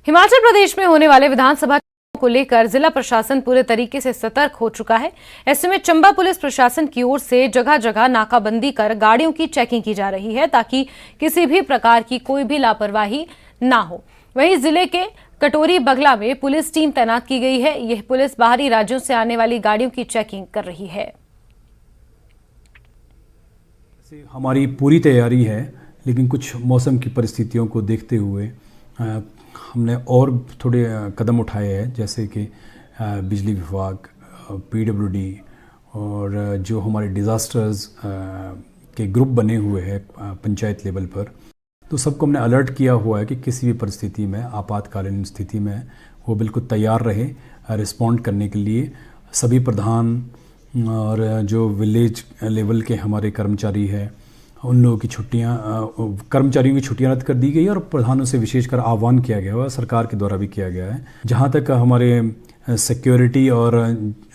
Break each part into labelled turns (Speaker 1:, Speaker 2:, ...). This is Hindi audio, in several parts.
Speaker 1: हिमाचल प्रदेश में होने वाले विधानसभा चुनाव को लेकर जिला प्रशासन पूरे तरीके से सतर्क हो चुका है। ऐसे में चंबा पुलिस प्रशासन की ओर से जगह जगह नाकाबंदी कर गाड़ियों की चेकिंग की जा रही है ताकि किसी भी प्रकार की कोई भी लापरवाही ना हो। वहीं जिले के कटोरी बगला में पुलिस टीम तैनात की गई है। यह पुलिस बाहरी राज्यों से आने वाली गाड़ियों की चेकिंग कर रही है।
Speaker 2: हमारी पूरी तैयारी है, लेकिन कुछ मौसम की परिस्थितियों को देखते हुए हमने और थोड़े कदम उठाए हैं, जैसे कि बिजली विभाग, पीडब्ल्यूडी और जो हमारे डिज़ास्टर्स के ग्रुप बने हुए हैं पंचायत लेवल पर, तो सबको हमने अलर्ट किया हुआ है कि किसी भी परिस्थिति में, आपातकालीन स्थिति में वो बिल्कुल तैयार रहे रिस्पॉन्ड करने के लिए। सभी प्रधान और जो विलेज लेवल के हमारे कर्मचारी हैं, उन लोगों की कर्मचारियों की छुट्टियां रद्द कर दी गई और प्रधानों से विशेषकर आह्वान किया गया है, सरकार के द्वारा भी किया गया है। जहां तक हमारे सिक्योरिटी और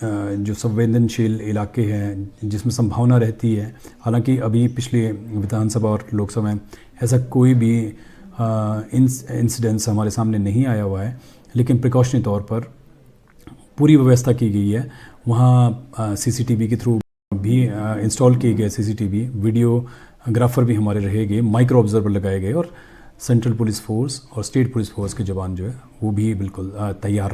Speaker 2: जो संवेदनशील इलाके हैं जिसमें संभावना रहती है, हालांकि अभी पिछले विधानसभा और लोकसभा में ऐसा कोई भी इंसिडेंस हमारे सामने नहीं आया हुआ है, लेकिन प्रिकॉशनरी तौर पर पूरी व्यवस्था की गई है। वहाँ सीसीटीवी के थ्रू भी इंस्टॉल किए गए सीसीटीवी, वीडियोग्राफर भी हमारे रहेंगे, माइक्रो ऑब्जर्वर लगाए गए और सेंट्रल पुलिस फोर्स और स्टेट पुलिस फोर्स के जवान जो है वो भी बिल्कुल तैयार